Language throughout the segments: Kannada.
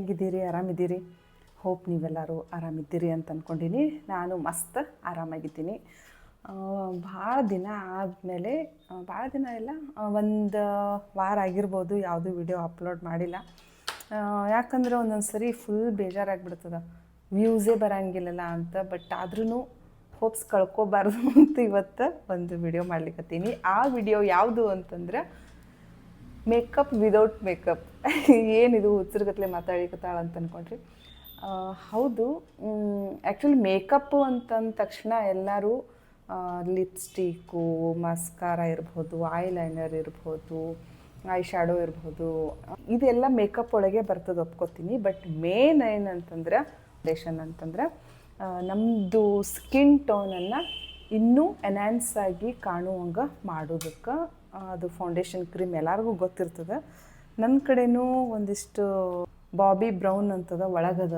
ಹೇಗಿದ್ದೀರಿ? ಆರಾಮಿದ್ದೀರಿ? ಹೋಪ್ ನೀವೆಲ್ಲರೂ ಆರಾಮಿದ್ದೀರಿ ಅಂತ ಅಂದ್ಕೊಂಡಿನಿ. ನಾನು ಮಸ್ತ್ ಆರಾಮಾಗಿದ್ದೀನಿ. ಭಾಳ ದಿನ ಆದಮೇಲೆ, ಭಾಳ ದಿನ ಇಲ್ಲ, ಒಂದು ವಾರ ಆಗಿರ್ಬೋದು ಯಾವುದೂ ವಿಡಿಯೋ ಅಪ್ಲೋಡ್ ಮಾಡಿಲ್ಲ. ಯಾಕಂದ್ರೆ ಒಂದೊಂದು ಸರಿ ಫುಲ್ ಬೇಜಾರಾಗಿಬಿಡ್ತದೆ, ವ್ಯೂಸೇ ಬರೋಂಗಿಲ್ಲಲ್ಲ ಅಂತ. ಬಟ್ ಆದ್ರೂ ಹೋಪ್ಸ್ ಕಳ್ಕೊಬಾರ್ದು ಅಂತ ಇವತ್ತು ಒಂದು ವಿಡಿಯೋ ಮಾಡ್ಲಿಕ್ಕತ್ತೀನಿ. ಆ ವಿಡಿಯೋ ಯಾವುದು ಅಂತಂದ್ರೆ ಮೇಕಪ್ ವಿದೌಟ್ ಮೇಕಪ್. ಏನಿದು ಹುಚ್ಚರ್ಗತ್ಲೆ ಮಾತಾಡಿಕತ್ತಾಳ ಅಂತ ಅಂದ್ಕೊಂಡ್ರಿ. ಹೌದು, ಆ್ಯಕ್ಚುಲಿ ಮೇಕಪ್ಪು ಅಂತಂದ ತಕ್ಷಣ ಎಲ್ಲರೂ ಲಿಪ್ಸ್ಟಿಕ್ಕು, ಮಸ್ಕಾರ ಇರ್ಬೋದು, ಐಲೈನರ್ ಇರ್ಬೋದು, ಐ ಶ್ಯಾಡೋ ಇರ್ಬೋದು, ಇದೆಲ್ಲ ಮೇಕಪ್ ಒಳಗೆ ಬರ್ತದೆ, ಒಪ್ಕೋತೀನಿ. ಬಟ್ ಮೇನ್ ಏನಂತಂದ್ರೆ ಫೌಂಡೇಶನ್ ಅಂತಂದ್ರೆ ನಮ್ಮದು ಸ್ಕಿನ್ ಟೋನನ್ನು ಇನ್ನೂ ಎನ್ಹ್ಯಾನ್ಸ್ ಆಗಿ ಕಾಣುವಂಗೆ ಮಾಡೋದಕ್ಕೆ ಅದು ಫೌಂಡೇಶನ್ ಕ್ರೀಮ್ ಎಲ್ಲರಿಗೂ ಗೊತ್ತಿರ್ತದೆ. ನನ್ನ ಕಡೆನೂ ಒಂದಿಷ್ಟು ಬಾಬಿ ಬ್ರೌನ್ ಅಂತದ ಒಳಗದ,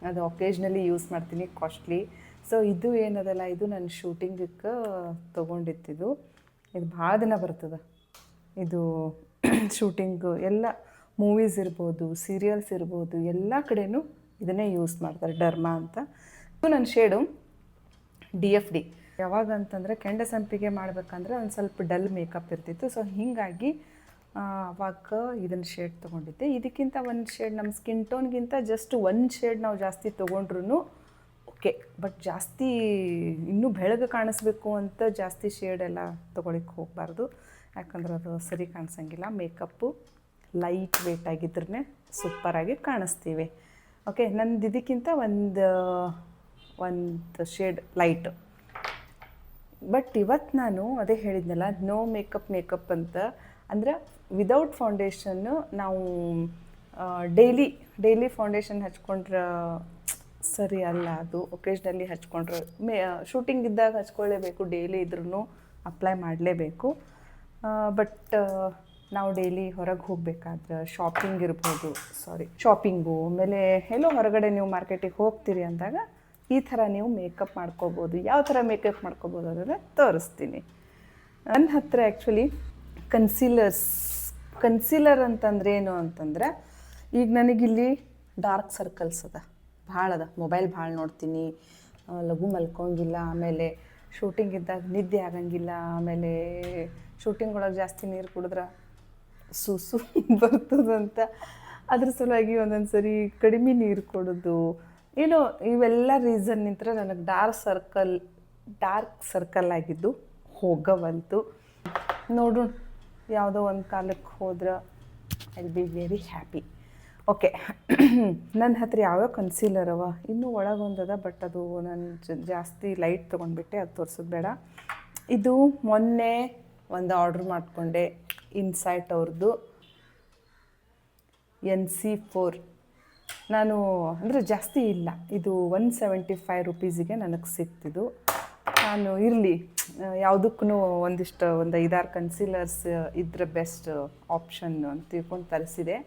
ಅದು ಒಕೇಜ್ನಲಿ ಯೂಸ್ ಮಾಡ್ತೀನಿ, ಕಾಸ್ಟ್ಲಿ. ಸೊ ಇದು ಏನದಲ್ಲ, ಇದು ನನ್ನ ಶೂಟಿಂಗಕ್ಕೆ ತೊಗೊಂಡಿತ್ತಿದ್ದು. ಇದು ಭಾಳ ದಿನ ಬರ್ತದೆ. ಇದು ಶೂಟಿಂಗು ಎಲ್ಲ ಮೂವೀಸ್ ಇರ್ಬೋದು, ಸೀರಿಯಲ್ಸ್ ಇರ್ಬೋದು, ಎಲ್ಲ ಕಡೆನೂ ಇದನ್ನೇ ಯೂಸ್ ಮಾಡ್ತಾರೆ, ಡರ್ಮಾ ಅಂತ. ಇದು ನನ್ನ ಶೇಡು DFD. ಯಾವಾಗ ಅಂತಂದರೆ ಕೆಂಡ ಸಂಪಿಗೆ ಮಾಡಬೇಕಂದ್ರೆ ಒಂದು ಸ್ವಲ್ಪ ಡಲ್ ಮೇಕಪ್ ಇರ್ತಿತ್ತು. ಸೊ ಹೀಗಾಗಿ ಅವಾಗ ಇದನ್ನು ಶೇಡ್ ತೊಗೊಂಡಿದ್ದೆ. ಇದಕ್ಕಿಂತ ಒಂದು ಶೇಡ್ ನಮ್ಮ ಸ್ಕಿನ್ ಟೋನ್ಗಿಂತ ಜಸ್ಟ್ ಒಂದು ಶೇಡ್ ನಾವು ಜಾಸ್ತಿ ತೊಗೊಂಡ್ರೂ ಓಕೆ. ಬಟ್ ಜಾಸ್ತಿ ಇನ್ನೂ ಬೆಳಗ್ಗೆ ಕಾಣಿಸ್ಬೇಕು ಅಂತ ಜಾಸ್ತಿ ಶೇಡೆಲ್ಲ ತೊಗೊಳಿಕ್ಕೆ ಹೋಗಬಾರ್ದು, ಯಾಕಂದ್ರೆ ಅದು ಸರಿ ಕಾಣಿಸಂಗಿಲ್ಲ. ಮೇಕಪ್ಪು ಲೈಟ್ ವೇಟ್ ಆಗಿದ್ರೇ ಸೂಪರಾಗಿ ಕಾಣಿಸ್ತೀವಿ. ಓಕೆ, ನಂದು ಇದಕ್ಕಿಂತ ಒಂದು ಶೇಡ್ ಲೈಟ್. ಬಟ್ ಇವತ್ತು ನಾನು ಅದೇ ಹೇಳಿದ್ನಲ್ಲ, ನೋ ಮೇಕಪ್ ಅಂತ. ಅಂದರೆ ವಿದೌಟ್ ಫೌಂಡೇಶನ್ನು ನಾವು ಡೈಲಿ ಫೌಂಡೇಶನ್ ಹಚ್ಕೊಂಡ್ರೆ ಸರಿ ಅಲ್ಲ. ಅದು ಒಕೇಜ್ನಲ್ಲಿ ಹಚ್ಕೊಂಡ್ರೆ ಶೂಟಿಂಗ್ ಇದ್ದಾಗ ಹಚ್ಕೊಳ್ಳೇಬೇಕು, ಡೈಲಿ ಇದ್ರೂ ಅಪ್ಲೈ ಮಾಡಲೇಬೇಕು. ಬಟ್ ನಾವು ಡೈಲಿ ಹೊರಗೆ ಹೋಗಬೇಕಾದ್ರೆ ಶಾಪಿಂಗು ಆಮೇಲೆ ಎಲ್ಲೋ ಹೊರಗಡೆ ನೀವು ಮಾರ್ಕೆಟಿಗೆ ಹೋಗ್ತೀರಿ ಅಂದಾಗ ಈ ಥರ ನೀವು ಮೇಕಪ್ ಮಾಡ್ಕೋಬೋದು. ಯಾವ ಥರ ಮೇಕಪ್ ಮಾಡ್ಕೋಬೋದು ಅದನ್ನು ತೋರಿಸ್ತೀನಿ. ನನ್ನ ಹತ್ರ ಆ್ಯಕ್ಚುಲಿ ಕನ್ಸೀಲರ್ ಅಂತಂದ್ರೆ ಏನು ಅಂತಂದ್ರೆ, ಈಗ ನನಗಿಲ್ಲಿ ಡಾರ್ಕ್ ಸರ್ಕಲ್ಸ್ ಭಾಳ ಮೊಬೈಲ್ ಭಾಳ ನೋಡ್ತೀನಿ, ಲಘು ಮಲ್ಕೊಂಗಿಲ್ಲ, ಆಮೇಲೆ ಶೂಟಿಂಗ್ ಇದ್ದಾಗ ನಿದ್ದೆ ಆಗಂಗಿಲ್ಲ, ಆಮೇಲೆ ಶೂಟಿಂಗ್ ಒಳಗೆ ಜಾಸ್ತಿ ನೀರು ಕುಡಿದ್ರೆ ಸುಸು ಬರ್ತದಂತ. ಅದ್ರ ಸಲುವಾಗಿ ಒಂದೊಂದು ಸರಿ ಕಡಿಮೆ ನೀರು ಕೊಡೋದು, ಏನೋ ಇವೆಲ್ಲ ರೀಸನ್ ನಿಂತರ ನನಗೆ ಡಾರ್ಕ್ ಸರ್ಕಲ್ ಆಗಿದ್ದು ಹೋಗವಂತು. ನೋಡೋಣ, ಯಾವುದೋ ಒಂದು ಕಾಲಕ್ಕೆ ಹೋದ್ರೆ I will be very happy. Okay, ನನ್ನ ಹತ್ರ ಯಾವ್ಯಾವ ಕನ್ಸೀಲರ್ ಅವ, ಇನ್ನೂ ಒಳಗೊಂದದ. ಬಟ್ ಅದು ನಾನು ಜಾಸ್ತಿ ಲೈಟ್ ತೊಗೊಂಡ್ಬಿಟ್ಟೆ, ಅದು ತೋರಿಸೋದು ಬೇಡ. ಇದು ಮೊನ್ನೆ ಒಂದು ಆರ್ಡ್ರ್ ಮಾಡಿಕೊಂಡೆ, ಇನ್ಸೈಟ್ ಅವ್ರದ್ದು NC4. ನಾನು ಅಂದರೆ ಜಾಸ್ತಿ ಇಲ್ಲ, ಇದು 175 ರೂಪೀಸಿಗೆ ನನಗೆ ಸಿಕ್ತಿದ್ದು. ನಾನು ಇರಲಿ ಯಾವುದಕ್ಕೂ ಒಂದು 5-6 ಕನ್ಸೀಲರ್ಸ್ ಇದ್ರೆ ಬೆಸ್ಟ್ ಆಪ್ಷನ್ ಅಂತ ತಿಳ್ಕೊಂಡು ತರಿಸಿದೆ.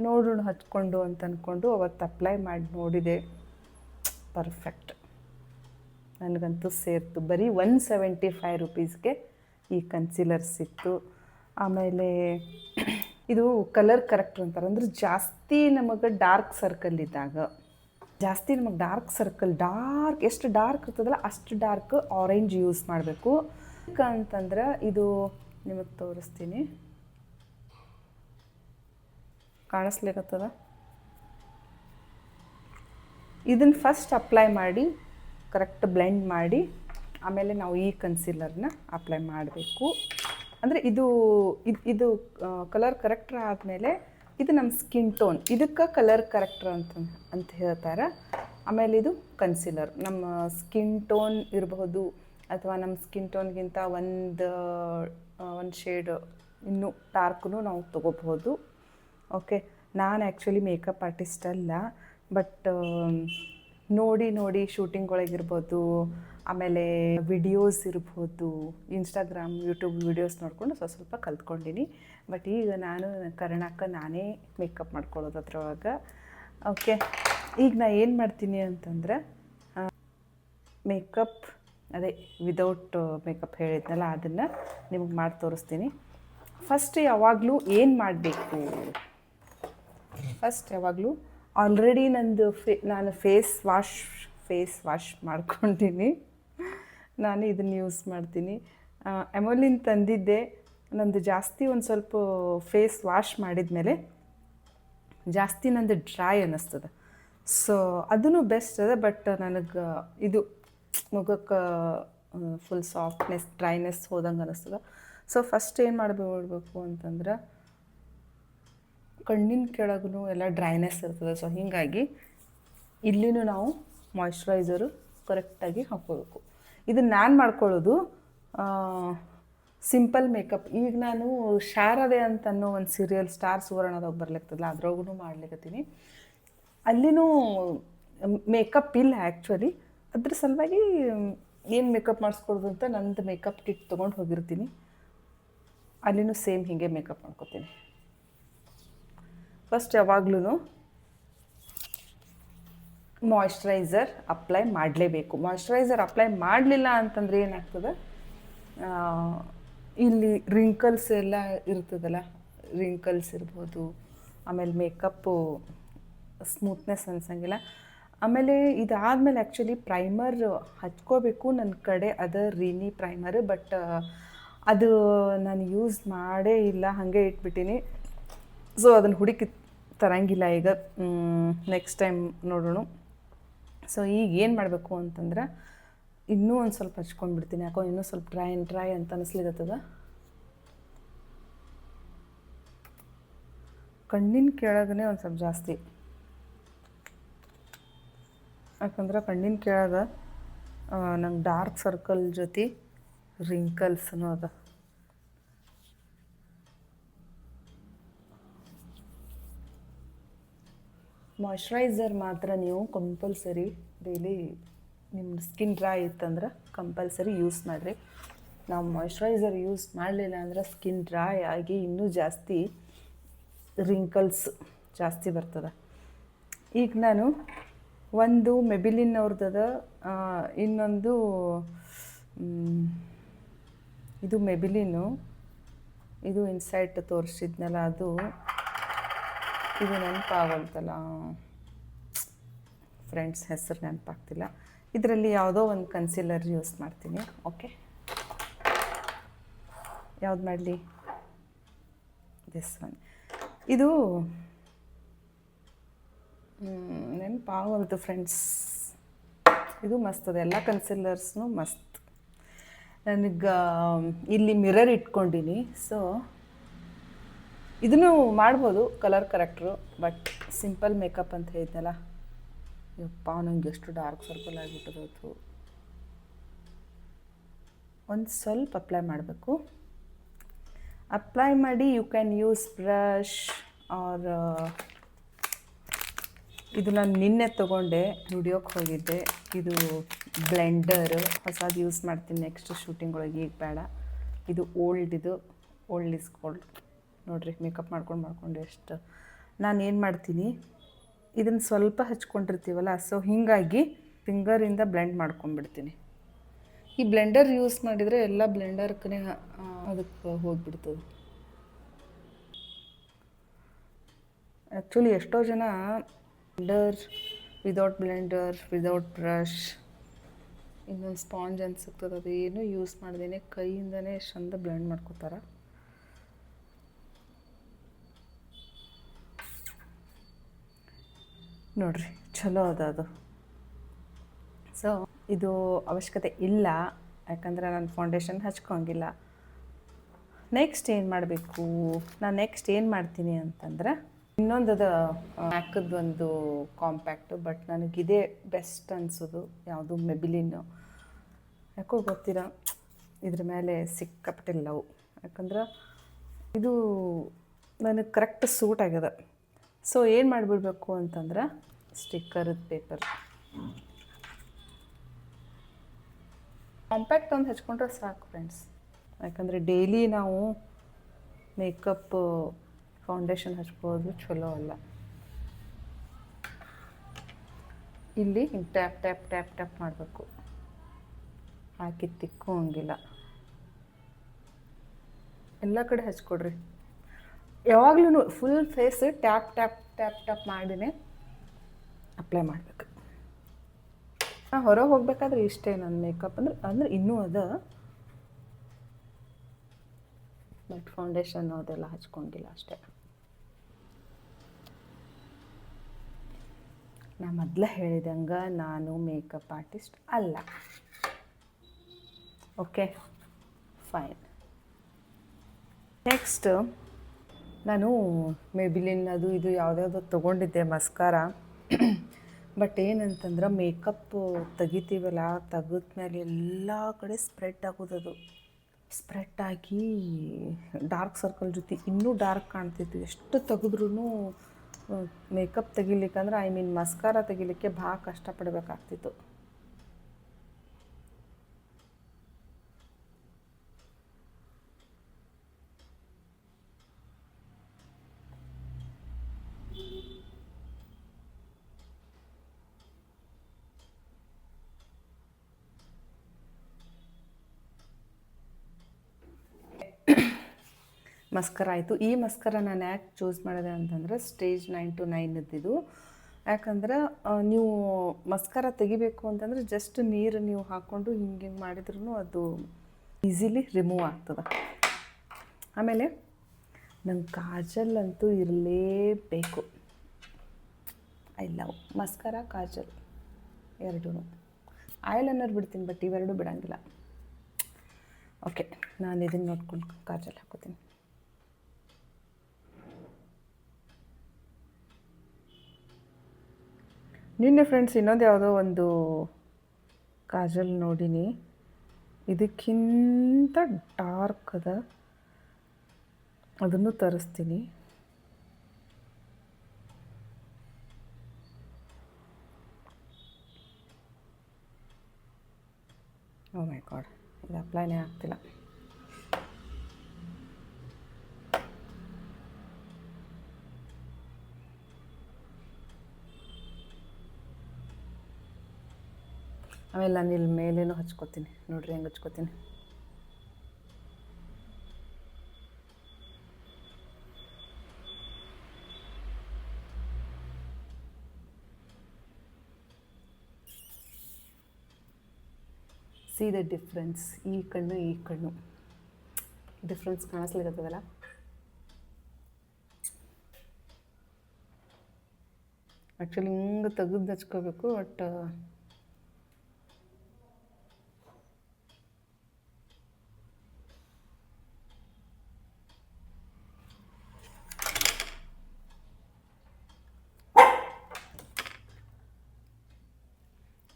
ನೋಡೋಣ ಹಚ್ಕೊಂಡು ಅಂತ ಅಂದ್ಕೊಂಡು ಅವತ್ತು ಅಪ್ಲೈ ಮಾಡಿ ನೋಡಿದೆ. ಪರ್ಫೆಕ್ಟ್, ನನಗಂತೂ ಸೇರ್ತು. ಬರೀ 175 ರೂಪೀಸ್ಗೆ ಈ ಕನ್ಸೀಲರ್ ಸಿಕ್ತು. ಆಮೇಲೆ ಇದು ಕಲರ್ ಕರೆಕ್ಟರ್ ಅಂತಾರೆ, ಅಂದರೆ ಜಾಸ್ತಿ ನಮಗೆ ಡಾರ್ಕ್ ಸರ್ಕಲ್ ಇದ್ದಾಗ, ಎಷ್ಟು ಡಾರ್ಕ್ ಇರ್ತದಲ್ಲ ಅಷ್ಟು ಡಾರ್ಕ್ ಆರೆಂಜ್ ಯೂಸ್ ಮಾಡಬೇಕು. ಅಂತಂದ್ರೆ ಇದು ನಿಮಗೆ ತೋರಿಸ್ತೀನಿ, ಕಾಣಿಸ್ಲಿಕ್ಕತ್ತದ. ಇದನ್ನು ಫಸ್ಟ್ ಅಪ್ಲೈ ಮಾಡಿ ಕರೆಕ್ಟ್ ಬ್ಲೆಂಡ್ ಮಾಡಿ ಆಮೇಲೆ ನಾವು ಈ ಕನ್ಸೀಲರ್ನ ಅಪ್ಲೈ ಮಾಡಬೇಕು. ಅಂದರೆ ಇದು ಕಲರ್ ಕರೆಕ್ಟರ್ ಆದಮೇಲೆ ಇದು ನಮ್ಮ ಸ್ಕಿನ್ ಟೋನ್, ಇದಕ್ಕೆ ಕಲರ್ ಕರೆಕ್ಟರ್ ಅಂತ ಹೇಳ್ತಾರೆ. ಆಮೇಲೆ ಇದು ಕನ್ಸೀಲರ್, ನಮ್ಮ ಸ್ಕಿನ್ ಟೋನ್ ಇರಬಹುದು ಅಥವಾ ನಮ್ಮ ಸ್ಕಿನ್ ಟೋನ್ಗಿಂತ ಒಂದು ಶೇಡ್ ಇನ್ನೂ ಡಾರ್ಕ್ನು ನಾವು ತೊಗೋಬಹುದು. ಓಕೆ, ನಾನು ಆ್ಯಕ್ಚುಲಿ ಮೇಕಪ್ ಆರ್ಟಿಸ್ಟ್ ಅಲ್ಲ, ಬಟ್ ನೋಡಿ ಶೂಟಿಂಗ್ ಒಳಗಿರ್ಬೋದು, ಆಮೇಲೆ ವಿಡಿಯೋಸ್ ಇರ್ಬೋದು, ಇನ್ಸ್ಟಾಗ್ರಾಮ್, ಯೂಟ್ಯೂಬ್ ವಿಡಿಯೋಸ್ ನೋಡಿಕೊಂಡು ಸ್ವಲ್ಪ ಕಲ್ತ್ಕೊಂಡಿನಿ. ಬಟ್ ಈಗ ನಾನು ಕರ್ಣಕ್ಕೆ ನಾನೇ ಮೇಕಪ್ ಮಾಡ್ಕೊಳ್ಳೋದು ಅದ್ರೊಳಗೆ. ಓಕೆ, ಈಗ ನಾ ಏನು ಮಾಡ್ತೀನಿ ಅಂತಂದ್ರೆ ಮೇಕಪ್ ಅದೇ ವಿದೌಟ್ ಮೇಕಪ್ ಹೇಳಿದ್ನಲ್ಲ, ಅದನ್ನು ನಿಮಗೆ ಮಾಡಿ ತೋರಿಸ್ತೀನಿ. ಫಸ್ಟ್ ಯಾವಾಗಲೂ ಏನು ಮಾಡಬೇಕು, ಫಸ್ಟ್ ಯಾವಾಗಲೂ ಆಲ್ರೆಡಿ ನಂದು ನಾನು ಫೇಸ್ ವಾಶ್ ಮಾಡ್ಕೊತೀನಿ. ನಾನು ಇದನ್ನು ಯೂಸ್ ಮಾಡ್ತೀನಿ. ಎಮೋಲಿನ್ ತಂದಿದ್ದೆ. ನಂದು ಜಾಸ್ತಿ ಒಂದು ಸ್ವಲ್ಪ ಫೇಸ್ ವಾಶ್ ಮಾಡಿದ ಮೇಲೆ ಜಾಸ್ತಿ ನಂದು ಡ್ರೈ ಅನ್ನಿಸ್ತದೆ. ಸೊ ಅದೂ ಬೆಸ್ಟ್ ಅದ. ಬಟ್ ನನಗೆ ಇದು ಮುಖಕ್ಕೆ ಫುಲ್ ಸಾಫ್ಟ್ನೆಸ್ ಡ್ರೈನೆಸ್ ಹೋದಂಗೆ ಅನ್ನಿಸ್ತದೆ. ಸೊ ಫಸ್ಟ್ ಏನು ಮಾಡಬೇಕು ಅಂತಂದ್ರೆ, ಕಣ್ಣಿನ ಕೆಳಗೂ ಎಲ್ಲ ಡ್ರೈನೆಸ್ ಇರ್ತದೆ. ಸೊ ಹೀಗಾಗಿ ಇಲ್ಲಿನೂ ನಾವು ಮಾಯ್ಶ್ಚರೈಸರು ಕರೆಕ್ಟಾಗಿ ಹಾಕ್ಕೋಬೇಕು. ಇದನ್ನು ನಾನು ಮಾಡ್ಕೊಳ್ಳೋದು ಸಿಂಪಲ್ ಮೇಕಪ್. ಈಗ ನಾನು ಶಾರದೆ ಅಂತ ಅನ್ನೋ ಒಂದು ಸೀರಿಯಲ್ ಸ್ಟಾರ್ ಸುವರ್ಣದಾಗ ಬರ್ಲಿಕ್ತದಲ್ಲ, ಅದ್ರಾಗೂ ಮಾಡ್ಲಿಕ್ಕತ್ತೀನಿ. ಅಲ್ಲಿನೂ ಮೇಕಪ್ ಇಲ್ಲ ಆ್ಯಕ್ಚುಲಿ. ಅದ್ರ ಸಲುವಾಗಿ ಏನು ಮೇಕಪ್ ಮಾಡಿಸ್ಕೊಡೋದು ಅಂತ ನಂದು ಮೇಕಪ್ ಕಿಟ್ ತೊಗೊಂಡು ಹೋಗಿರ್ತೀನಿ. ಅಲ್ಲಿನೂ ಸೇಮ್ ಹೀಗೆ ಮೇಕಪ್ ಮಾಡ್ಕೊತೀನಿ. ಫಸ್ಟ್ ಯಾವಾಗ್ಲೂ ಮಾಯ್ಶ್ಚರೈಸರ್ ಅಪ್ಲೈ ಮಾಡಲೇಬೇಕು. ಮಾಯ್ಶ್ಚರೈಸರ್ ಅಪ್ಲೈ ಮಾಡಲಿಲ್ಲ ಅಂತಂದರೆ ಏನಾಗ್ತದೆ, ಇಲ್ಲಿ ರಿಂಕಲ್ಸ್ ಎಲ್ಲ ಇರ್ತದಲ್ಲ, ರಿಂಕಲ್ಸ್ ಇರ್ಬೋದು. ಆಮೇಲೆ ಮೇಕಪ್ಪು ಸ್ಮೂತ್ನೆಸ್ ಅನ್ಸಂಗಿಲ್ಲ. ಆಮೇಲೆ ಇದಾದಮೇಲೆ ಆ್ಯಕ್ಚುಲಿ ಪ್ರೈಮರ್ ಹಚ್ಕೋಬೇಕು. ನನ್ನ ಕಡೆ ಅದ ರೀನಿ ಪ್ರೈಮರ್, ಬಟ್ ಅದು ನಾನು ಯೂಸ್ ಮಾಡೇ ಇಲ್ಲ, ಹಾಗೆ ಇಟ್ಬಿಟ್ಟಿನಿ. ಸೊ ಅದನ್ನು ಹುಡುಕಿ ತರಂಗಿಲ್ಲ ಈಗ. ನೆಕ್ಸ್ಟ್ ಟೈಮ್ ನೋಡೋಣ. ಸೊ ಈಗ ಏನು ಮಾಡಬೇಕು ಅಂತಂದ್ರೆ, ಇನ್ನೂ ಒಂದು ಸ್ವಲ್ಪ ಹಚ್ಕೊಂಡ್ಬಿಡ್ತೀನಿ. ಯಾಕೋ ಇನ್ನೂ ಸ್ವಲ್ಪ ಡ್ರೈ ಅಂತ ಅನಿಸ್ಲಿಕ್ಕತ್ತದ. ಕಣ್ಣಿನ ಕೆಳಗನೆ ಒಂದು ಸ್ವಲ್ಪ ಜಾಸ್ತಿ, ಯಾಕಂದ್ರೆ ಕಣ್ಣಿನ ಕೆಳಗೆ ನಂಗೆ ಡಾರ್ಕ್ ಸರ್ಕಲ್ ಜೊತೆ ರಿಂಕಲ್ಸ್ನೂ ಅದ. ಮಾಯ್ಶ್ಚರೈಸರ್ ಮಾತ್ರ ನೀವು ಕಂಪಲ್ಸರಿ ಡೈಲಿ, ನಿಮ್ಮ ಸ್ಕಿನ್ ಡ್ರೈ ಇತ್ತಂದ್ರೆ ಕಂಪಲ್ಸರಿ ಯೂಸ್ ಮಾಡಿರಿ. ನಾವು ಮಾಯ್ಶ್ಚರೈಸರ್ ಯೂಸ್ ಮಾಡಲಿಲ್ಲ ಅಂದ್ರೆ ಸ್ಕಿನ್ ಡ್ರೈ ಆಗಿ ಇನ್ನೂ ಜಾಸ್ತಿ ರಿಂಕಲ್ಸ್ ಜಾಸ್ತಿ ಬರ್ತದೆ. ಈಗ ನಾನು ಒಂದು ಮೆಬಿಲಿನ್ ಅವ್ರದ್ದದ, ಇನ್ನೊಂದು ಇದು ಮೆಬಿಲಿನು, ಇದು ಇನ್ಸೈಟ್ ತೋರಿಸಿದ್ನಲ್ಲ ಅದು, ಇದು ನೆನಪಾಗಲ್ತಲ್ಲ ಫ್ರೆಂಡ್ಸ್, ಹೆಸರು ನೆನಪಾಗ್ತಿಲ್ಲ. ಇದರಲ್ಲಿ ಯಾವುದೋ ಒಂದು ಕನ್ಸೀಲರ್ ಯೂಸ್ ಮಾಡ್ತೀನಿ. ಓಕೆ, ಯಾವ್ದು ಮಾಡಲಿ? This one. ಇದು ನೆನಪಾಗಲ್ತು ಫ್ರೆಂಡ್ಸ್. ಇದು ಮಸ್ತ್ ಅದ. ಎಲ್ಲ ಕನ್ಸೀಲರ್ಸ್ನು ಮಸ್ತ್. ನನಗೆ ಇಲ್ಲಿ ಮಿರರ್ ಇಟ್ಕೊಂಡಿನಿ. ಸೊ ಇದನ್ನು ಮಾಡ್ಬೋದು ಕಲರ್ ಕರೆಕ್ಟ್ರು, ಬಟ್ ಸಿಂಪಲ್ ಮೇಕಪ್ ಅಂತ ಹೇಳಿದ್ನಲ್ಲ, ಯಪ್ಪ ನಂಗೆ ಎಷ್ಟು ಡಾರ್ಕ್ ಸರ್ಕಲ್ ಆಗಿಬಿಟ್ಟದು. ಒಂದು ಸ್ವಲ್ಪ ಅಪ್ಲೈ ಮಾಡಬೇಕು. ಅಪ್ಲೈ ಮಾಡಿ you can use brush or ಇದು ನಾನು ನಿನ್ನೆ ತೊಗೊಂಡೆ, ಸ್ಟುಡಿಯೋಕ್ಕೆ ಹೋಗಿದ್ದೆ. ಇದು ಬ್ಲೆಂಡರ್ ಹೊಸದು ಯೂಸ್ ಮಾಡ್ತೀನಿ ನೆಕ್ಸ್ಟ್ ಶೂಟಿಂಗ್ ಒಳಗೆ. ಈಗ ಬೇಡ, ಇದು ಓಲ್ಡ್ ಇಸ್ ಗೋಲ್ಡ್. ನೋಡಿರಿ, ಮೇಕಪ್ ಮಾಡ್ಕೊಂಡು ಎಷ್ಟು ನಾನು ಏನು ಮಾಡ್ತೀನಿ, ಇದನ್ನು ಸ್ವಲ್ಪ ಹಚ್ಕೊಂಡಿರ್ತೀವಲ್ಲ, ಸೊ ಹೀಗಾಗಿ ಫಿಂಗರಿಂದ ಬ್ಲೆಂಡ್ ಮಾಡ್ಕೊಂಡ್ಬಿಡ್ತೀನಿ. ಈ ಬ್ಲೆಂಡರ್ ಯೂಸ್ ಮಾಡಿದರೆ ಎಲ್ಲ ಬ್ಲೆಂಡರ್ಕೇ ಅದಕ್ಕೆ ಹೋಗ್ಬಿಡ್ತದೆ. ಆ್ಯಕ್ಚುಲಿ ಎಷ್ಟೋ ಜನ ಬ್ಲೆಂಡರ್ ವಿದೌಟ್ ಬ್ರಷ್, ಇನ್ನೊಂದು ಸ್ಪಾಂಜ್ ಅಂತ ಸಿಗ್ತದೆ, ಅದು ಏನೂ ಯೂಸ್ ಮಾಡ್ದೇನೆ ಕೈಯಿಂದನೇ ಚಂದ ಬ್ಲೆಂಡ್ ಮಾಡ್ಕೋತಾರೆ. ನೋಡ್ರಿ, ಚಲೋ ಅದ ಅದು. ಸೊ ಇದು ಅವಶ್ಯಕತೆ ಇಲ್ಲ, ಯಾಕಂದ್ರೆ ನಾನು ಫೌಂಡೇಶನ್ ಹಚ್ಕೊಂಗಿಲ್ಲ. ನೆಕ್ಸ್ಟ್ ಏನು ಮಾಡಬೇಕು, ನಾನು ನೆಕ್ಸ್ಟ್ ಏನು ಮಾಡ್ತೀನಿ ಅಂತಂದ್ರೆ, ಇನ್ನೊಂದು ಅದ ಮ್ಯಾಕದ್ದು ಒಂದು ಕಾಂಪ್ಯಾಕ್ಟು, ಬಟ್ ನನಗಿದೇ ಬೆಸ್ಟ್ ಅನಿಸೋದು. ಯಾವುದು ಮೆಬಿಲಿನ್ನು. ಯಾಕೋ ಗೊತ್ತಿಲ್ಲ, ಇದ್ರ ಮೇಲೆ ಸಿಕ್ಕಾಪಟ್ಟೆ ಲವ್. ಯಾಕಂದ್ರೆ ಇದು ನನಗೆ ಕರೆಕ್ಟ್ ಸೂಟ್ ಆಗ್ಯದ. ಸೊ ಏನು ಮಾಡಿಬಿಡ್ಬೇಕು ಅಂತಂದ್ರೆ, ಸ್ಟಿಕ್ಕರದ ಪೇಪರ್ ಕಾಂಪ್ಯಾಕ್ಟ್ ಒಂದು ಹಚ್ಕೊಂಡ್ರೆ ಸಾಕು ಫ್ರೆಂಡ್ಸ್. ಯಾಕಂದರೆ ಡೈಲಿ ನಾವು ಮೇಕಪ್ ಫೌಂಡೇಶನ್ ಹಚ್ಬೋದು, ಚಲೋ ಅಲ್ಲ. ಇಲ್ಲಿ ಹಿಂಗೆ ಟ್ಯಾಪ್ ಟ್ಯಾಪ್ ಟ್ಯಾಪ್ ಟ್ಯಾಪ್ ಮಾಡಬೇಕು, ಹಾಕಿ ತಿಕ್ಕೋಂಗಿಲ್ಲ. ಎಲ್ಲ ಕಡೆ ಹಚ್ಕೊಡ್ರಿ. ಯಾವಾಗ್ಲೂ full face tap tap tap tap ಮಾಡಿನೇ ಅಪ್ಲೈ ಮಾಡಬೇಕು. ಹೊರಗೆ ಹೋಗ್ಬೇಕಾದ್ರೆ ಇಷ್ಟೇ ನನ್ನ ಮೇಕಪ್ ಅಂದ್ರೆ ಇನ್ನೂ ಅದ, ಬಟ್ ಫೌಂಡೇಶನ್ ಅದೆಲ್ಲ ಹಚ್ಕೊಂಡಿಲ್ಲ ಅಷ್ಟೇ. ನಾ ಮೊದಲೇ ಹೇಳಿದಂಗೆ ನಾನು ಮೇಕಪ್ ಆರ್ಟಿಸ್ಟ್ ಅಲ್ಲ. Okay, fine. ನೆಕ್ಸ್ಟ್ ನಾನು ಮೇಬಿಲಿನ್ ಅದು ಇದು ಯಾವುದ್ಯಾವುದೋ ತೊಗೊಂಡಿದ್ದೆ ಮಸ್ಕಾರ. ಬಟ್ ಏನಂತಂದ್ರೆ ಮೇಕಪ್ ತೆಗಿತೀವಲ್ಲ, ತೆಗೆದ್ಮೇಲೆ ಎಲ್ಲ ಕಡೆ ಸ್ಪ್ರೆಡ್ ಆಗೋದದು. ಸ್ಪ್ರೆಡ್ ಆಗಿ ಡಾರ್ಕ್ ಸರ್ಕಲ್ ಜೊತೆ ಇನ್ನೂ ಡಾರ್ಕ್ ಕಾಣ್ತಿತ್ತು. ಎಷ್ಟು ತೆಗೆದ್ರೂ ಮೇಕಪ್ ತೆಗಿಲಿಕ್ಕಂದ್ರೆ ಮಸ್ಕಾರ ತೆಗಿಲಿಕ್ಕೆ ಭಾಳ ಕಷ್ಟಪಡಬೇಕಾಗ್ತಿತ್ತು. ಮಸ್ಕರ ಆಯಿತು. ಈ ಮಸ್ಕರ ನಾನು ಯಾಕೆ ಚೂಸ್ ಮಾಡಿದೆ ಅಂತಂದರೆ ಸ್ಟೇಜ್ 9 to 9 ಇದ್ದಿದ್ದು. ಯಾಕಂದ್ರೆ ನೀವು ಮಸ್ಕರ ತೆಗಿಬೇಕು ಅಂತಂದರೆ ಜಸ್ಟ್ ನೀರು ನೀವು ಹಾಕ್ಕೊಂಡು ಹಿಂಗೆ ಮಾಡಿದ್ರೂ ಅದು ಈಸಿಲಿ ರಿಮೂವ್ ಆಗ್ತದೆ. ಆಮೇಲೆ ನಂಗೆ ಕಾಜಲ್ ಅಂತೂ ಇರಲೇಬೇಕು. ಐ ಲವ್ ಮಸ್ಕರ, ಕಾಜಲ್ ಎರಡೂ. ಐಲೈನರ್ ಬಿಡ್ತೀನಿ, ಬಟ್ ಇವೆರಡೂ ಬಿಡೋಂಗಿಲ್ಲ. ಓಕೆ, ನಾನು ಇದನ್ನು ನೋಡ್ಕೊಂಡು ಕಾಜಲ್ ಹಾಕೋತೀನಿ. ನಿನ್ನೆ ಫ್ರೆಂಡ್ಸ್ ಇನ್ನೊಂದು ಯಾವುದೋ ಒಂದು ಕಾಜಲ್ ನೋಡಿನಿ, ಇದಕ್ಕಿಂತ ಡಾರ್ಕ್ ಅದ, ಅದನ್ನು ತರಿಸ್ತೀನಿ. ಓ ಮೈ ಗಾಡ್, ಇದು ಅಪ್ಲೈನೇ ಆಗ್ತಿಲ್ಲ. ಆಮೇಲೆ ನಾನು ಇಲ್ಲಿ ಮೇಲೇನೂ ಹಚ್ಕೋತೀನಿ. ನೋಡ್ರಿ ಹೆಂಗೆ ಹಚ್ಕೋತೀನಿ. C the difference. ಈ ಕಣ್ಣು ಡಿಫ್ರೆನ್ಸ್ ಕಾಣಿಸ್ಲಿಕ್ಕತ್ತದಲ್ಲ. ಆ್ಯಕ್ಚುಲಿ ಹಿಂಗೆ ತೆಗೆದು ಹಚ್ಕೋಬೇಕು, ಬಟ್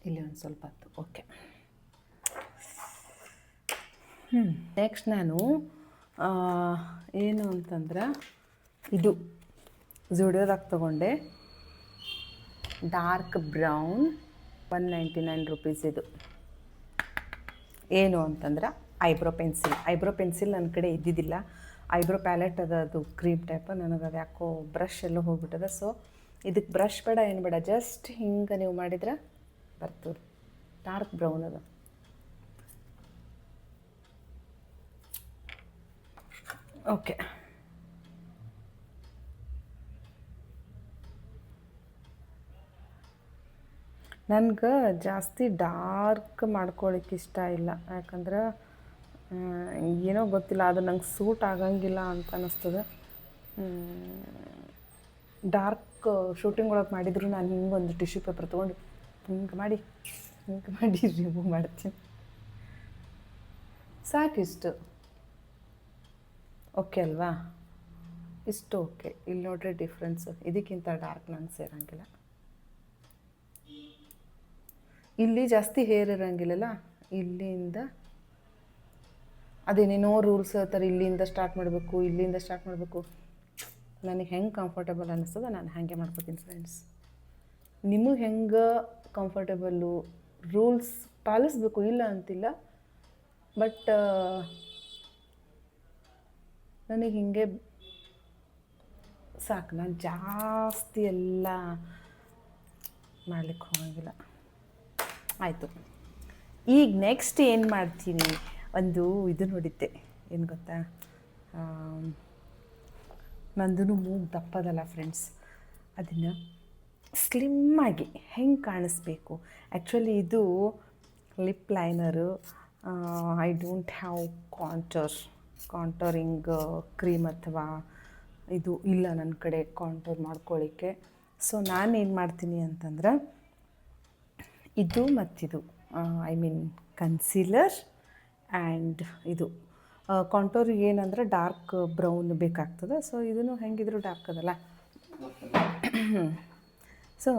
ಇಲ್ಲಿ ಒಂದು ಸ್ವಲ್ಪ ಹೊತ್ತು. ಓಕೆ, ನೆಕ್ಸ್ಟ್ ನಾನು ಏನು ಅಂತಂದ್ರೆ ಇದು ಝುಡಿಯೋದಾಗ ತೊಗೊಂಡೆ, ಡಾರ್ಕ್ ಬ್ರೌನ್, 199 ರೂಪೀಸ್. ಇದು ಏನು ಅಂತಂದ್ರೆ ಐಬ್ರೋ ಪೆನ್ಸಿಲ್ ನನ್ನ ಕಡೆ ಇದ್ದಿದ್ದಿಲ್ಲ. ಐಬ್ರೋ ಪ್ಯಾಲೆಟ್ ಅದು ಕ್ರೀಮ್ ಟೈಪ್. ನನಗೆ ಅದು ಯಾಕೋ ಬ್ರಷ್ ಎಲ್ಲ ಹೋಗ್ಬಿಟ್ಟದ. ಸೊ ಇದಕ್ಕೆ ಬ್ರಷ್ ಬೇಡ, ಏನು ಬೇಡ, ಜಸ್ಟ್ ಹಿಂಗೆ ನೀವು ಮಾಡಿದ್ರೆ ಬರ್ತದೆ. ಡಾರ್ಕ್ ಬ್ರೌನ್ ಅದು. ಓಕೆ, ನನಗೆ ಜಾಸ್ತಿ ಡಾರ್ಕ್ ಮಾಡ್ಕೊಳ್ಳಿಕ್ಕೆ ಇಷ್ಟ ಇಲ್ಲ. ಯಾಕಂದ್ರೆ ಏನೋ ಗೊತ್ತಿಲ್ಲ, ಅದು ನಂಗೆ ಸೂಟ್ ಆಗಂಗಿಲ್ಲ ಅಂತ ಅನ್ನಿಸ್ತದೆ. ಡಾರ್ಕ್ ಶೂಟಿಂಗ್ ಒಳಗೆ ಮಾಡಿದ್ರು ನಾನು ಹಿಂಗೆ ಒಂದು ಟಿಶ್ಯೂ ಪೇಪರ್ ತೊಗೊಂಡು ಹಿಂಗೆ ಮಾಡಿ ರಿಮೂವ್ ಮಾಡ್ತೀನಿ. ಸಾಕಿಷ್ಟು. ಓಕೆ ಅಲ್ವಾ? ಇಷ್ಟು ಓಕೆ. ಇಲ್ಲಿ ನೋಡ್ರಿ ಡಿಫ್ರೆನ್ಸು. ಇದಕ್ಕಿಂತ ಡಾರ್ಕ್ ನಂಗೆ ಸೇರಂಗಿಲ್ಲ. ಇಲ್ಲಿ ಜಾಸ್ತಿ ಹೇರ್ ಇರೋಂಗಿಲ್ಲಲ್ಲ, ಇಲ್ಲಿಂದ ಅದೇನೇನೋ ರೂಲ್ಸ್ ಹೇಳ್ತಾರೆ, ಇಲ್ಲಿಂದ ಸ್ಟಾರ್ಟ್ ಮಾಡಬೇಕು. ನನಗೆ ಹೆಂಗೆ ಕಂಫರ್ಟೇಬಲ್ ಅನ್ನಿಸ್ತದೆ ನಾನು ಹಾಗೆ ಮಾಡ್ಕೋತೀನಿ ಫ್ರೆಂಡ್ಸ್. ನಿಮಗೆ ಹೆಂಗೆ ಕಂಫರ್ಟೇಬಲ್ಲು, ರೂಲ್ಸ್ ಪಾಲಿಸ್ಬೇಕು ಇಲ್ಲ ಅಂತಿಲ್ಲ, ಬಟ್ ನನಗೆ ಹಿಂಗೆ ಸಾಕು. ನಾನು ಜಾಸ್ತಿ ಎಲ್ಲ ಮಾಡ್ಲಿಕ್ಕೆ ಹೋಗಂಗಿಲ್ಲ. ಆಯಿತು. ಈಗ ನೆಕ್ಸ್ಟ್ ಏನು ಮಾಡ್ತೀನಿ, ಒಂದು ಇದು ನೋಡಿದ್ದೆ, ಏನು ಗೊತ್ತಾ, ನಂದು ಮೂಗು ದಪ್ಪದಲ್ಲ ಫ್ರೆಂಡ್ಸ್, ಅದನ್ನು ಸ್ಲಿಮ್ಮಾಗಿ ಹೆಂಗೆ ಕಾಣಿಸ್ಬೇಕು. ಆ್ಯಕ್ಚುಲಿ ಇದು lip liner. I don't have contouring cream ಅಥವಾ ಇದು ಇಲ್ಲ ನನ್ನ ಕಡೆ ಕಾಂಟೋರ್ ಮಾಡ್ಕೊಳ್ಳಿಕ್ಕೆ. ಸೊ ನಾನೇನು ಮಾಡ್ತೀನಿ ಅಂತಂದ್ರೆ ಇದು ಮತ್ತಿದು ಐ ಮೀನ್ ಕನ್ಸೀಲರ್ ಆ್ಯಂಡ್ ಇದು ಕಾಂಟೋರಿಗೆ ಏನಂದ್ರೆ ಡಾರ್ಕ್ ಬ್ರೌನ್ ಬೇಕಾಗ್ತದೆ. ಸೊ ಇದನ್ನು ಹೆಂಗಿದ್ರು ಡಾರ್ಕ್ ಅದಲ್ಲ. ಸೊ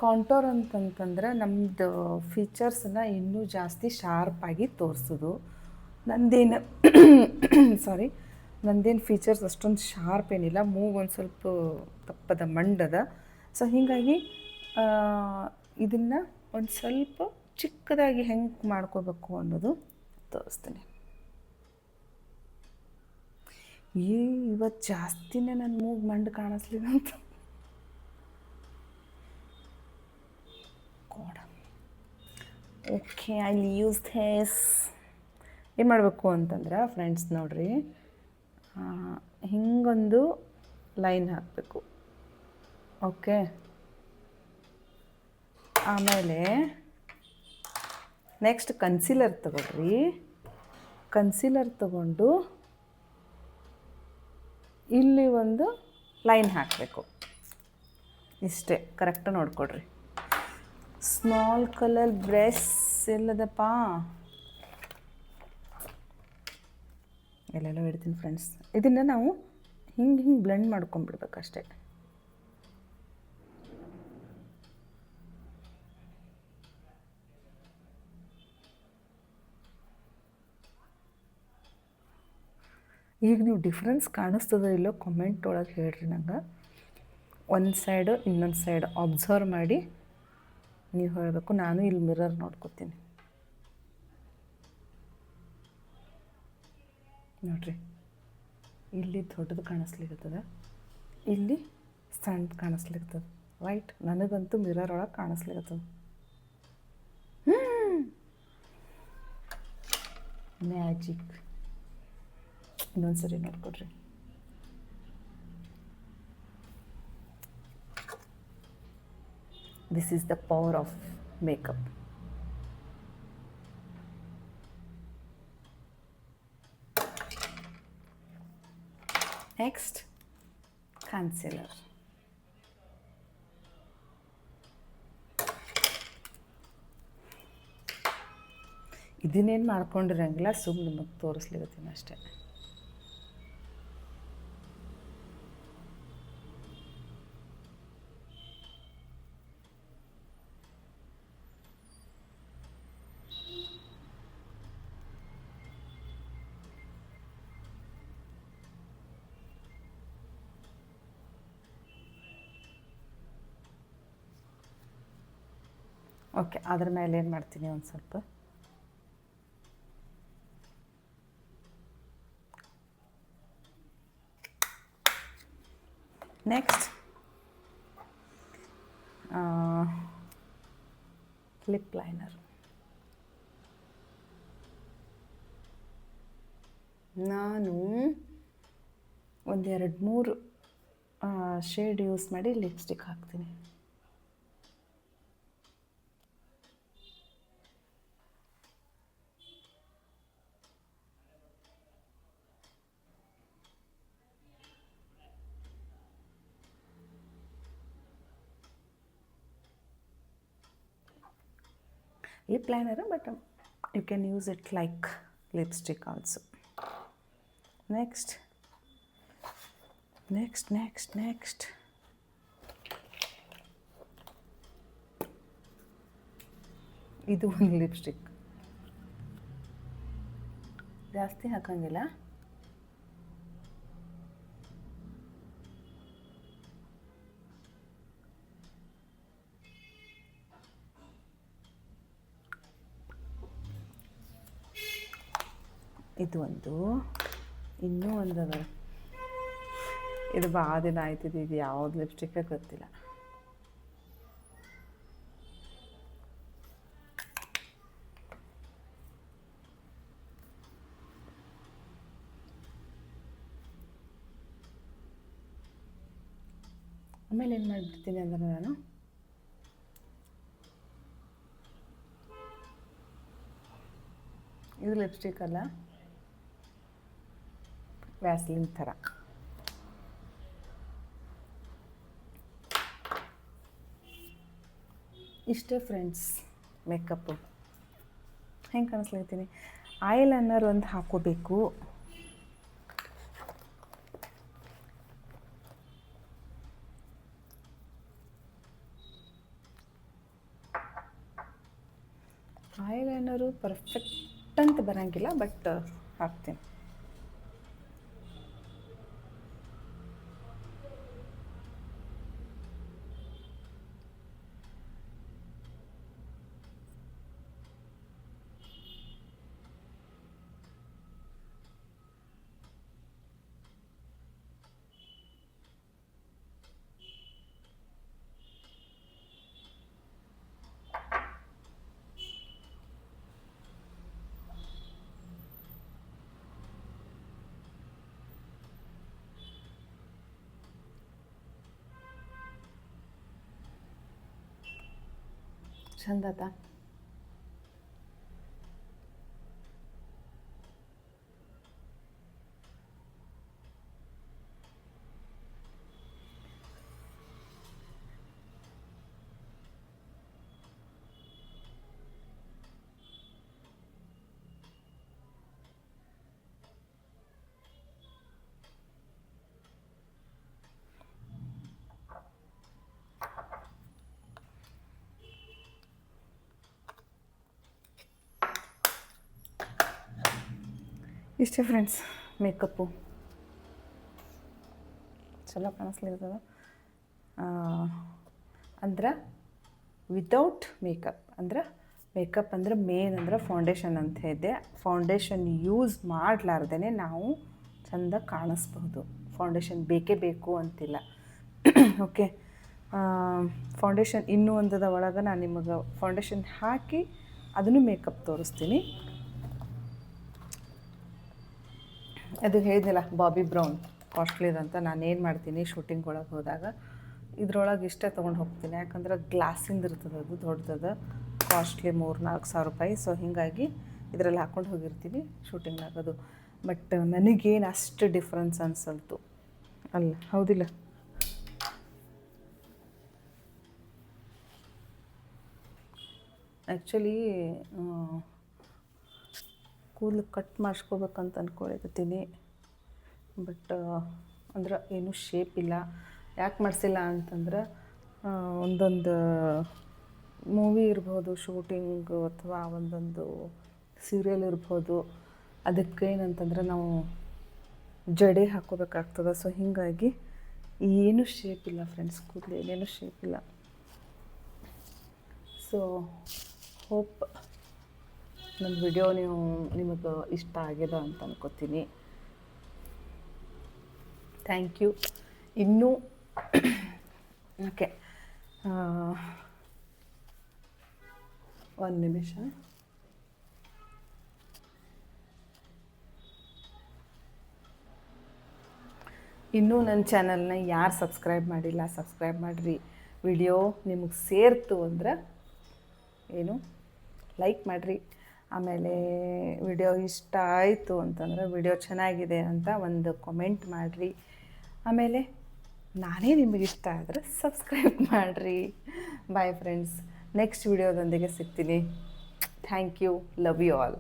ಕಾಂಟೋರ್ ಅಂತಂತಂದ್ರೆ ನಮ್ಮದು ಫೀಚರ್ಸನ್ನು ಇನ್ನೂ ಜಾಸ್ತಿ ಶಾರ್ಪಾಗಿ ತೋರಿಸೋದು. ನಂದೇನು ನಂದೇನು ಫೀಚರ್ಸ್ ಅಷ್ಟೊಂದು ಶಾರ್ಪ್ ಏನಿಲ್ಲ. ಮೂಗು ಒಂದು ಸ್ವಲ್ಪ ತಪ್ಪದ ಮಂಡದ. ಸೊ ಹೀಗಾಗಿ ಇದನ್ನು ಒಂದು ಸ್ವಲ್ಪ ಚಿಕ್ಕದಾಗಿ ಹೆಂಗೆ ಮಾಡ್ಕೋಬೇಕು ಅನ್ನೋದು ತೋರಿಸ್ತೀನಿ. ಇವತ್ತು ಜಾಸ್ತಿನೇ ನನ್ನ ಮೂಗು ಮಂಡು ಕಾಣಿಸ್ಲಿಲ್ಲ ಅಂತ ಓಕೆ ಐ ಯೂಸ್ ದಿಸ್. ಏನು ಮಾಡಬೇಕು ಅಂತಂದ್ರೆ ಫ್ರೆಂಡ್ಸ್ ನೋಡಿರಿ, ಹಿಂಗೊಂದು ಲೈನ್ ಹಾಕಬೇಕು. ಓಕೆ, ಆಮೇಲೆ ನೆಕ್ಸ್ಟ್ ಕನ್ಸೀಲರ್ ತಗೊಳ್ರಿ. ಕನ್ಸೀಲರ್ ತಗೊಂಡು ಇಲ್ಲಿ ಒಂದು ಲೈನ್ ಹಾಕಬೇಕು. ಇಷ್ಟೇ, ಕರೆಕ್ಟಾಗಿ ನೋಡ್ಕೊಡ್ರಿ. ಸ್ಮಾಲ್ ಕಲರ್ ಬ್ರಷ್ ಎಲ್ಲದಪ್ಪ, ಎಲ್ಲೆಲ್ಲೋ ಇಡ್ತೀನಿ ಫ್ರೆಂಡ್ಸ್. ಇದನ್ನು ನಾವು ಹಿಂಗೆ ಬ್ಲೆಂಡ್ ಮಾಡ್ಕೊಂಬಿಡ್ಬೇಕಷ್ಟೆ. ಈಗ ನೀವು ಡಿಫ್ರೆನ್ಸ್ ಕಾಣಿಸ್ತದೋ ಇಲ್ಲೋ ಕಮೆಂಟ್ ಒಳಗೆ ಹೇಳ್ರಿ ನಂಗೆ. ಒಂದು ಸೈಡು ಇನ್ನೊಂದು ಸೈಡ್ ಅಬ್ಸರ್ವ್ ಮಾಡಿ ನೀವು ಹೇಳಬೇಕು. ನಾನು ಇಲ್ಲಿ ಮಿರರ್ ನೋಡ್ಕೊತೀನಿ ನೋಡಿರಿ. ಇಲ್ಲಿ ದೊಡ್ಡದು ಕಾಣಿಸ್ಲಿಕ್ಕತ್ತದ, ಇಲ್ಲಿ ಸಣ್ಣ ಕಾಣಿಸ್ಲಿಕ್ಕತ್ತದ. ರೈಟ್, ನನಗಂತೂ ಮಿರರ್ ಒಳಗೆ ಕಾಣಿಸ್ಲಿಕ್ಕತ್ತದ. ಮ್ಯಾಜಿಕ್. ಇನ್ನೊಂದು ಸರಿ ನೋಡ್ಕೊಡ್ರಿ. This is the power of makeup. Next concealer. ಇದನ್ನೇನು ಮಾಡ್ಕೊಂಡಿರಂಗಿಲ್ಲ, ಸುಮ್ಮನೆ ನಿಮಗೆ ತೋರಿಸ್ಲಿಕ್ಕತ್ತೀನಿ ಅಷ್ಟೇ. ಓಕೆ, ಅದ್ರ ಮೇಲೆ ಏನು ಮಾಡ್ತೀನಿ, ಒಂದು ಸ್ವಲ್ಪ ನೆಕ್ಸ್ಟ್ ಲಿಪ್ ಲೈನರ್. ನಾನು ಒಂದು 2-3 ಶೇಡ್ ಯೂಸ್ ಮಾಡಿ ಲಿಪ್ಸ್ಟಿಕ್ ಹಾಕ್ತೀನಿ. lip liner, but you can use it like lipstick also. Next. ಇದು ಒಂದು ಲಿಪ್ಸ್ಟಿಕ್ ಜಾಸ್ತಿ ಹಾಕಂಗಿಲ್ಲ. ಇದು ಒಂದು, ಇನ್ನೂ ಒಂದು ಅದ. ಇದು ಭಾಳ ದಿನ ಆಯ್ತಿದ್ದು. ಇದು ಯಾವ್ದು ಲಿಪ್ಸ್ಟಿಕ್ಕೇ ಗೊತ್ತಿಲ್ಲ. ಆಮೇಲೆ ಏನು ಮಾಡಿಬಿಡ್ತೀನಿ ಅಂದರೆ ನಾನು ಇದು ಲಿಪ್ಸ್ಟಿಕ್ ಅಲ್ಲ, ವ್ಯಾಸ್ಲಿನ್ ಥರ. ಇಷ್ಟೇ ಫ್ರೆಂಡ್ಸ್ ಮೇಕಪ್ಪು. ಹೆಂಗೆ ಕಾಣಿಸ್ಲಿದ್ದೀನಿ. ಐಲೈನರ್ ಒಂದು ಹಾಕೋಬೇಕು. ಐಲೈನರು ಪರ್ಫೆಕ್ಟ್ ಅಂತ ಬರೋಂಗಿಲ್ಲ, ಬಟ್ ಹಾಕ್ತೀನಿ. ಚಂದದ ಇಷ್ಟೇ ಫ್ರೆಂಡ್ಸ್ ಮೇಕಪ್ಪು. ಚಲೋ ಕಾಣಿಸ್ಲಿರ್ತದ ಅಂದ್ರೆ ವಿತೌಟ್ ಮೇಕಪ್. ಅಂದ್ರೆ ಮೇಕಪ್ ಅಂದ್ರೆ ಮೇನ್ ಅಂದ್ರೆ ಫೌಂಡೇಶನ್ ಅಂತ ಹೇಳಿದೆ. ಫೌಂಡೇಶನ್ ಯೂಸ್ ಮಾಡಲಾರ್ದೇ ನಾವು ಚೆಂದ ಕಾಣಿಸ್ಬಹುದು. ಫೌಂಡೇಶನ್ ಬೇಕೇ ಬೇಕು ಅಂತಿಲ್ಲ. ಓಕೆ, ಫೌಂಡೇಶನ್ ಇನ್ನೂ ಒಂದದ ಒಳಗೆ ನಾನು ನಿಮಗೆ ಫೌಂಡೇಶನ್ ಹಾಕಿ ಅದನ್ನು ಮೇಕಪ್ ತೋರಿಸ್ತೀನಿ. ಅದು ಹೇಳಿದ್ನಲ್ಲ ಬಾಬಿ ಬ್ರೌನ್ ಕಾಸ್ಟ್ಲಿದಂತ. ನಾನು ಏನು ಮಾಡ್ತೀನಿ ಶೂಟಿಂಗ್ ಒಳಗೆ ಹೋದಾಗ ಇದ್ರೊಳಗೆ ಇಷ್ಟೇ ತೊಗೊಂಡು ಹೋಗ್ತೀನಿ. ಯಾಕಂದ್ರೆ ಗ್ಲಾಸಿಂದ ಇರ್ತದೆ, ಅದು ದೊಡ್ಡದು, ಕಾಸ್ಟ್ಲಿ 3-4 ಸಾವಿರ ರೂಪಾಯಿ. ಸೊ ಹೀಗಾಗಿ ಇದರಲ್ಲಿ ಹಾಕ್ಕೊಂಡು ಹೋಗಿರ್ತೀನಿ ಶೂಟಿಂಗ್ನಾಗ. ಅದು ಬಟ್ ನನಗೇನು ಅಷ್ಟು ಡಿಫ್ರೆನ್ಸ್ ಅನ್ಸಲ್ತು ಅಲ್ಲ, ಹೌದಿಲ್ಲ? ಆ್ಯಕ್ಚುಲಿ ಕೂದಲು ಕಟ್ ಮಾಡಿಸ್ಕೋಬೇಕಂತ ಅಂದ್ಕೊಳಿಕತ್ತೀನಿ. ಬಟ್ ಅಂದ್ರೆ ಏನೂ ಶೇಪ್ ಇಲ್ಲ. ಯಾಕೆ ಮಾಡಿಸಿಲ್ಲ ಅಂತಂದ್ರೆ ಒಂದೊಂದು ಮೂವಿ ಇರ್ಬೋದು, ಶೂಟಿಂಗು ಅಥವಾ ಒಂದೊಂದು ಸೀರಿಯಲ್ ಇರ್ಬೋದು, ಅದಕ್ಕೇನಂತಂದ್ರೆ ನಾವು ಜಡೆ ಹಾಕ್ಕೋಬೇಕಾಗ್ತದೆ. ಸೊ ಹೀಗಾಗಿ ಏನೂ ಶೇಪ್ ಇಲ್ಲ ಫ್ರೆಂಡ್ಸ್, ಕೂದಲು ಏನೇನು ಶೇಪ್ ಇಲ್ಲ. ಸೊ ಹೋಪ್ ನನ್ನ ವಿಡಿಯೋ ನಿಮಗೆ ಇಷ್ಟ ಆಗ್ಯದ ಅಂತ ಅನ್ಕೋತೀನಿ. Thank you. ಇನ್ನೂ ಓಕೆ, ಒಂದು ನಿಮಿಷ. ಇನ್ನೂ ನನ್ನ ಚಾನಲ್ನ ಯಾರು ಸಬ್ಸ್ಕ್ರೈಬ್ ಮಾಡಿಲ್ಲ, ಸಬ್ಸ್ಕ್ರೈಬ್ ಮಾಡಿರಿ. ವಿಡಿಯೋ ನಿಮಗೆ ಸೇರ್ತು ಅಂದ್ರೆ ಏನು ಲೈಕ್ ಮಾಡಿರಿ. ಆಮೇಲೆ ವಿಡಿಯೋ ಇಷ್ಟ ಆಯಿತು ಅಂತಂದರೆ ವಿಡಿಯೋ ಚೆನ್ನಾಗಿದೆ ಅಂತ ಒಂದು ಕಾಮೆಂಟ್ ಮಾಡಿರಿ. ಆಮೇಲೆ ನಾನೇ ನಿಮಗೆ ಇಷ್ಟ ಆದರೆ ಸಬ್ಸ್ಕ್ರೈಬ್ ಮಾಡಿರಿ. ಬಾಯ್ ಫ್ರೆಂಡ್ಸ್, ನೆಕ್ಸ್ಟ್ ವಿಡಿಯೋದೊಂದಿಗೆ ಸಿಗ್ತೀನಿ. Thank you. Love you all.